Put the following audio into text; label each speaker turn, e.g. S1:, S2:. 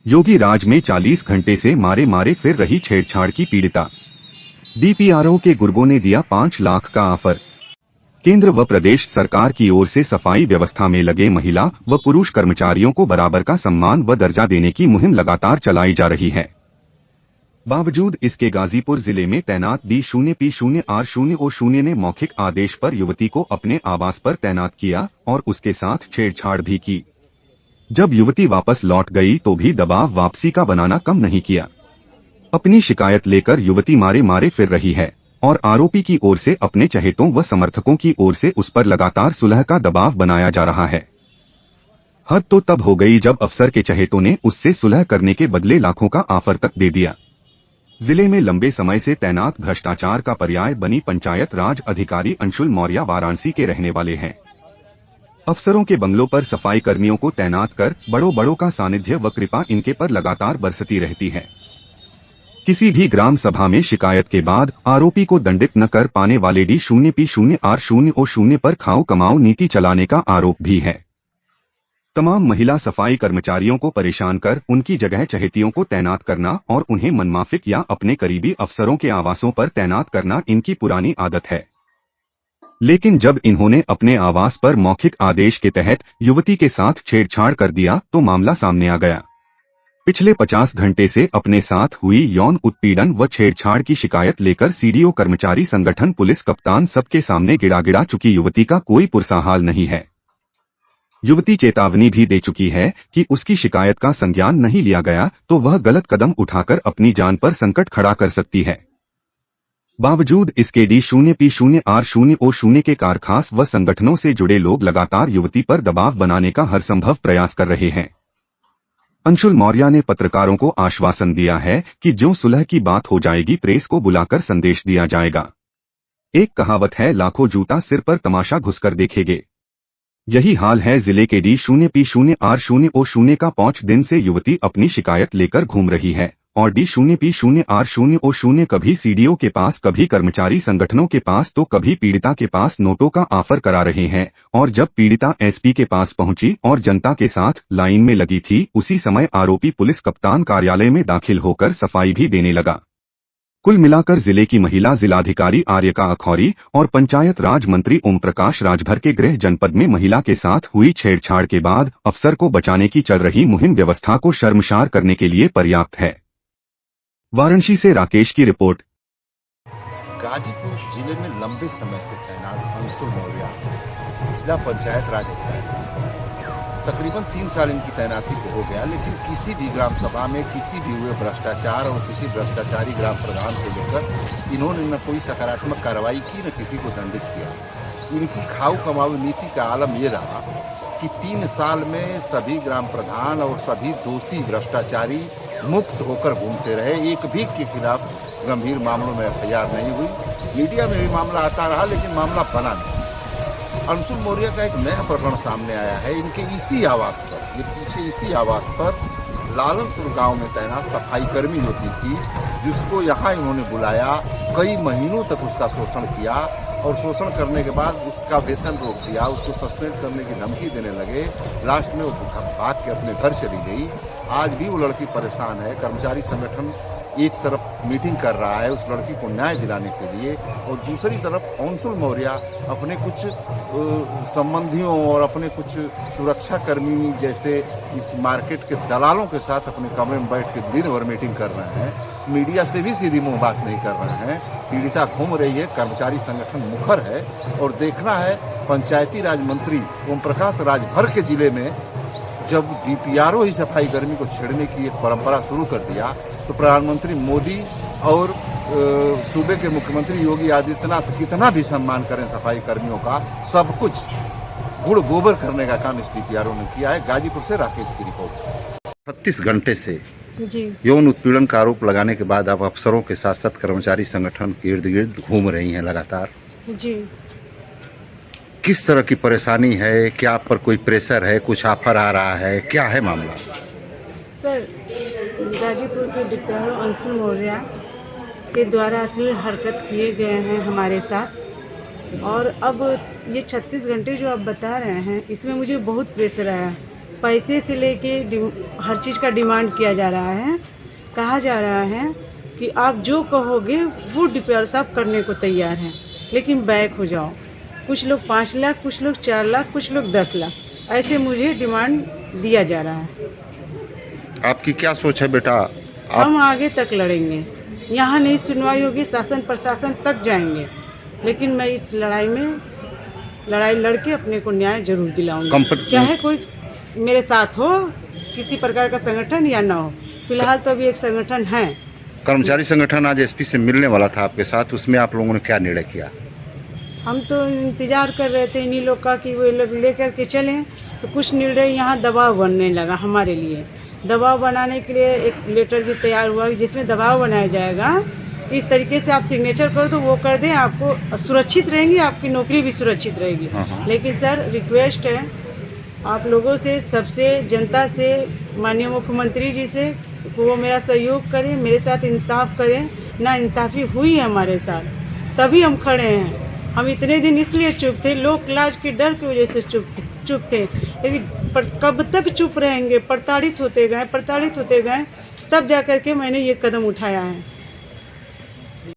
S1: योगी राज में 40 घंटे से मारे मारे फिर रही छेड़छाड़ की पीड़िता। डीपीआरओ के गुर्गों ने दिया 5 लाख का ऑफर। केंद्र व प्रदेश सरकार की ओर से सफाई व्यवस्था में लगे महिला व पुरुष कर्मचारियों को बराबर का सम्मान व दर्जा देने की मुहिम लगातार चलाई जा रही है। बावजूद इसके गाजीपुर जिले में तैनात D0P0R0O0 ने मौखिक आदेश पर युवती को अपने आवास पर तैनात किया और उसके साथ छेड़छाड़ भी की। जब युवती वापस लौट गई तो भी दबाव वापसी का बनाना कम नहीं किया। अपनी शिकायत लेकर युवती मारे मारे फिर रही है और आरोपी की ओर से अपने चहेतों व समर्थकों की ओर से उस पर लगातार सुलह का दबाव बनाया जा रहा है। हद तो तब हो गई जब अफसर के चहेतों ने उससे सुलह करने के बदले लाखों का ऑफर तक दे दिया। जिले में लंबे समय से तैनात भ्रष्टाचार का पर्याय बनी पंचायत राज अधिकारी अंशुल मौर्य वाराणसी के रहने वाले हैं। अफसरों के बंगलों पर सफाई कर्मियों को तैनात कर बड़ों का सानिध्य व कृपा इनके पर लगातार बरसती रहती है। किसी भी ग्राम सभा में शिकायत के बाद आरोपी को दंडित न कर पाने वाले D0P0R0O0 पर खाओ कमाओ नीति चलाने का आरोप भी है। तमाम महिला सफाई कर्मचारियों को परेशान कर उनकी जगह चहेतियों को तैनात करना और उन्हें मनमाफिक या अपने करीबी अफसरों के आवासों पर तैनात करना इनकी पुरानी आदत है। लेकिन जब इन्होंने अपने आवास पर मौखिक आदेश के तहत युवती के साथ छेड़छाड़ कर दिया तो मामला सामने आ गया। पिछले 50 घंटे से अपने साथ हुई यौन उत्पीड़न व छेड़छाड़ की शिकायत लेकर सीडीओ कर्मचारी संगठन पुलिस कप्तान सबके सामने गिड़ा चुकी युवती का कोई पुरसाहाल नहीं है। युवती चेतावनी भी दे चुकी है कि उसकी शिकायत का संज्ञान नहीं लिया गया तो वह गलत कदम उठाकर अपनी जान पर संकट खड़ा कर सकती है। बावजूद इसके D0P0R0O0 के कारखास व संगठनों से जुड़े लोग लगातार युवती पर दबाव बनाने का हर संभव प्रयास कर रहे हैं। अंशुल मौर्य ने पत्रकारों को आश्वासन दिया है कि जो सुलह की बात हो जाएगी प्रेस को बुलाकर संदेश दिया जाएगा। एक कहावत है, लाखों जूता सिर पर तमाशा घुसकर देखेंगे। यही हाल है जिले के D0P0R0O0 का। 5 दिन से युवती अपनी शिकायत लेकर घूम रही है और D0P0R0O0 कभी सीडीओ के पास, कभी कर्मचारी संगठनों के पास तो कभी पीड़िता के पास नोटों का ऑफर करा रहे हैं। और जब पीड़िता एसपी के पास पहुंची और जनता के साथ लाइन में लगी थी, उसी समय आरोपी पुलिस कप्तान कार्यालय में दाखिल होकर सफाई भी देने लगा। कुल मिलाकर जिले की महिला जिलाधिकारी आर्यका अखौरी और पंचायत राज मंत्री ओम प्रकाश राजभर के गृह जनपद में महिला के साथ हुई छेड़छाड़ के बाद अफसर को बचाने की चल रही मुहिम व्यवस्था को शर्मसार करने के लिए पर्याप्त है। वाराणसी से राकेश की रिपोर्ट।
S2: गाजीपुर जिले में लंबे समय से तैनात अंशुल मौर्य जिला पंचायत राज अधिकारी, तकरीबन 3 साल इनकी तैनाती को हो गया, लेकिन किसी भी ग्राम सभा में किसी भी हुए भ्रष्टाचार और किसी भ्रष्टाचारी ग्राम प्रधान को लेकर इन्होंने न कोई सकारात्मक कार्रवाई की, न किसी को दंडित किया। इनकी खाऊ कमाऊ नीति का आलम ये रहा कि 3 साल में सभी ग्राम प्रधान और सभी दोषी भ्रष्टाचारी मुक्त होकर घूमते रहे। एक भी के खिलाफ गंभीर मामलों में एफआईआर नहीं हुई। मीडिया में भी मामला आता रहा लेकिन मामला बना नहीं। अंशुल मौर्य का एक नया प्रकरण सामने आया है। इनके इसी आवास पर, ये पीछे इसी आवास पर लालनपुर गांव में तैनात सफाई कर्मी होती थी, जिसको यहाँ इन्होंने बुलाया, कई महीनों तक उसका शोषण किया और शोषण करने के बाद उसका वेतन रोक दिया, उसको सस्पेंड करने की धमकी देने लगे। लास्ट में वो भाग के अपने घर चली गई। आज भी वो लड़की परेशान है। कर्मचारी संगठन एक तरफ मीटिंग कर रहा है उस लड़की को न्याय दिलाने के लिए, और दूसरी तरफ अंशुल मौर्य अपने कुछ संबंधियों और अपने कुछ सुरक्षा कर्मी जैसे इस मार्केट के दलालों के साथ अपने कमरे में बैठ के दिन भर मीटिंग कर रहे हैं। मीडिया से भी सीधी मुंह बात नहीं कर रहे हैं। पीड़िता घूम रही है, कर्मचारी संगठन मुखर है, और देखना है पंचायती राज मंत्री ओम प्रकाश राजभर के जिले में जब डीपीआरओ ही सफाई कर्मी को छेड़ने की एक परंपरा शुरू कर दिया तो प्रधानमंत्री मोदी और सूबे के मुख्यमंत्री योगी आदित्यनाथ कितना भी सम्मान करें सफाई कर्मियों का, सब कुछ गुड़ गोबर करने का काम इस डीपीआरओ ने किया है। गाजीपुर से राकेश की रिपोर्ट। 36 घंटे से यौन उत्पीड़न का आरोप लगाने के बाद आप अफसरों के साथ साथ कर्मचारी संगठन के इर्द गिर्द घूम रही हैं लगातार जी। किस तरह की परेशानी है? क्या आप पर कोई प्रेशर है? कुछ ऑफर आ रहा है? क्या है मामला?
S3: सर, गाजीपुर के डीपीआरओ अंशुल मौर्य के द्वारा अश्लील हरकत किए गए हैं हमारे साथ, और अब ये 36 घंटे जो आप बता रहे हैं इसमें मुझे बहुत प्रेशर आया। पैसे से लेके हर चीज़ का डिमांड किया जा रहा है। कहा जा रहा है कि आप जो कहोगे वो DPRO साहब करने को तैयार हैं, लेकिन बैक हो जाओ। कुछ लोग 5 लाख, कुछ लोग 4 लाख, कुछ लोग 10 लाख, ऐसे मुझे डिमांड दिया जा रहा है।
S2: आपकी क्या सोच है बेटा?
S3: हम आगे तक लड़ेंगे, यहाँ नहीं सुनवाई होगी, शासन प्रशासन तक जाएंगे, लेकिन मैं इस लड़ाई लड़के अपने को न्याय जरूर दिलाऊंगी, चाहे कोई मेरे साथ हो, किसी प्रकार का संगठन या ना हो। फिलहाल तो अभी एक संगठन है,
S2: कर्मचारी संगठन आज एसपी से मिलने वाला था आपके साथ, उसमें आप लोगों ने क्या निर्णय किया?
S3: हम तो इंतजार कर रहे थे इन्हीं लोग का कि वो लोग लेकर के चलें, तो कुछ निर्णय यहाँ दबाव बनने लगा हमारे लिए। दबाव बनाने के लिए एक लेटर भी तैयार हुआ जिसमें दबाव बनाया जाएगा कि इस तरीके से आप सिग्नेचर करो तो वो कर दें, आपको सुरक्षित रहेंगी, आपकी नौकरी भी सुरक्षित रहेगी। लेकिन सर रिक्वेस्ट है आप लोगों से, सबसे, जनता से, माननीय मुख्यमंत्री जी से, वो मेरा सहयोग करें, मेरे साथ इंसाफ करें। ना इंसाफी हुई है हमारे साथ, तभी हम खड़े हैं। हम इतने दिन इसलिए चुप थे, लोक लाज के डर की वजह से चुप थे, लेकिन कब तक चुप रहेंगे? प्रताड़ित होते गए, तब जा करके मैंने ये कदम उठाया है।